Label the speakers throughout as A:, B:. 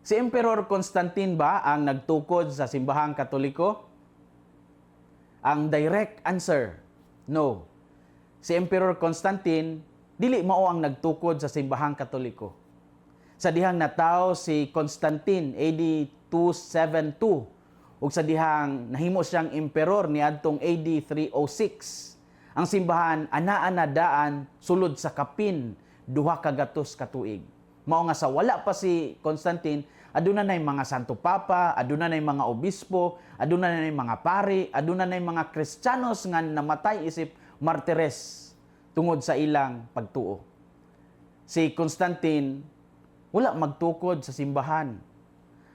A: Si Emperor Constantine ba ang nagtukod sa simbahang Katoliko? Ang direct answer, no. Si Emperor Constantine, dili mao ang nagtukod sa simbahang Katoliko. Sa dihang natawo si Constantine AD 272 ug sa dihang nahimo siyang emperor niadtong AD 306, ang simbahan anaa na daan sulod sa kapin duha ka gatos ka tuig. Mao nga sa wala pa si Constantine, aduna nay mga santo papa, aduna nay mga obispo, aduna nay mga pari, aduna nay mga Kristiyanos nga namatay isip martires tungod sa ilang pagtuo. Si Constantine wala magtukod sa simbahan.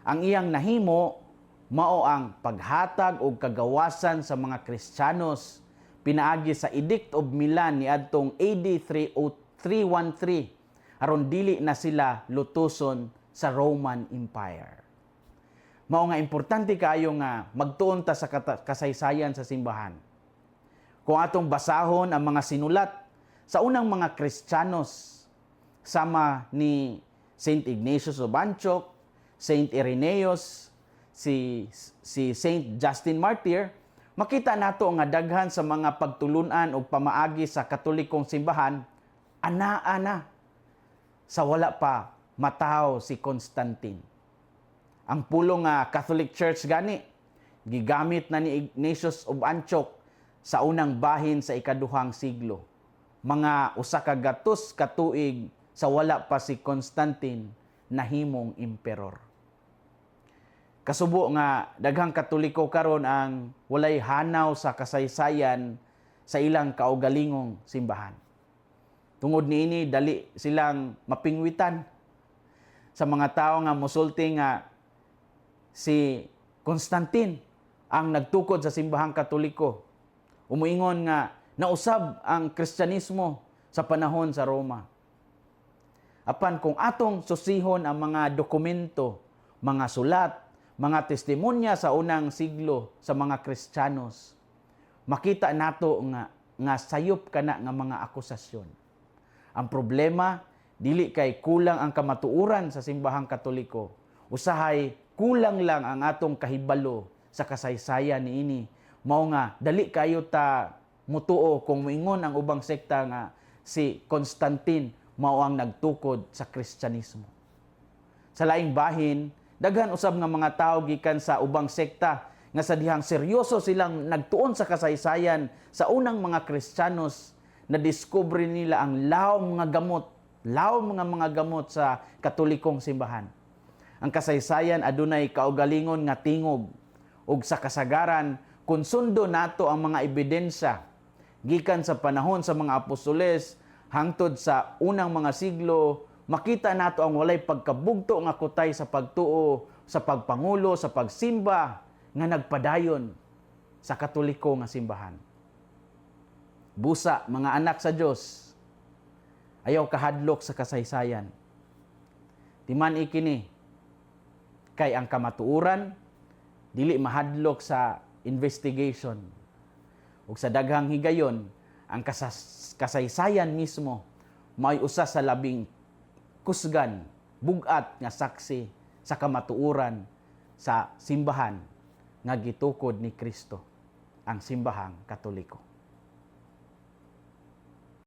A: Ang iyang nahimo mao ang paghatag og kagawasan sa mga Kristiyanos pinaagi sa Edict of Milan niadtong AD 313 aron dili na sila lutuson sa Roman Empire. Mao nga importante kaayo nga magtuon ta sa kasaysayan sa simbahan. Kung atong basahon ang mga sinulat sa unang mga Kristiyanos sama ni Saint Ignatius of Antioch, Saint Irenaeus, si Saint Justin Martyr, makita nato nga daghan sa mga pagtulunan o pamaagi sa Katolikong simbahan anaa na sa wala pa mataw si Constantine. Ang pulong nga Catholic Church gani gigamit na ni Ignatius of Antioch sa unang bahin sa ikaduhang siglo. Mga usa ka gatos ka tuig sa wala pa si Constantine nahimong emperor. Kasubo nga daghang Katoliko karon ang walay hanaw sa kasaysayan sa ilang kaugalingong simbahan. Tungod niini dali silang mapingwitan sa mga tao nga mosulti nga si Constantine ang nagtukod sa simbahang Katoliko. Umuingon nga nausab ang Kristyanismo sa panahon sa Roma. Apan kung atong susihon ang mga dokumento, mga sulat, mga testimonya sa unang siglo sa mga Kristiyanos, makita nato nga sayop kana nga mga akusasyon. Ang problema, dili kay kulang ang kamatuuran sa simbahang Katoliko. Usahay, kulang lang ang atong kahibalo sa kasaysayan niini. Mao nga, dali kayo ta mutuo kung moingon ang ubang sekta nga si Constantine mao ang nagtukod sa Kristyanismo. Sa laing bahin, daghan usab nga mga tao gikan sa ubang sekta nga sa dihang seryoso silang nagtuon sa kasaysayan sa unang mga Kristiyanos, na-discover nila ang lawom mga gamot sa Katolikong simbahan. Ang kasaysayan adunay kaugalingon nga tingog ug sa kasagaran kung sundo nato ang mga ebidensya gikan sa panahon sa mga apostoles hangtod sa unang mga siglo, makita nato ang walay pagkabugto nga kutay sa pagtuo, sa pagpangulo, sa pagsimba nga nagpadayon sa Katoliko nga simbahan. Busa, mga anak sa Dios, ayaw kahadlok sa kasaysayan. Timan ikini, kay ang kamatuuran, dili mahadlok sa investigation. Ug sa daghang higayon, ang kasaysayan mismo, may usa sa labing kusgan, bugat nga saksi sa kamatuuran sa simbahan nga gitukod ni Kristo, ang simbahang Katoliko.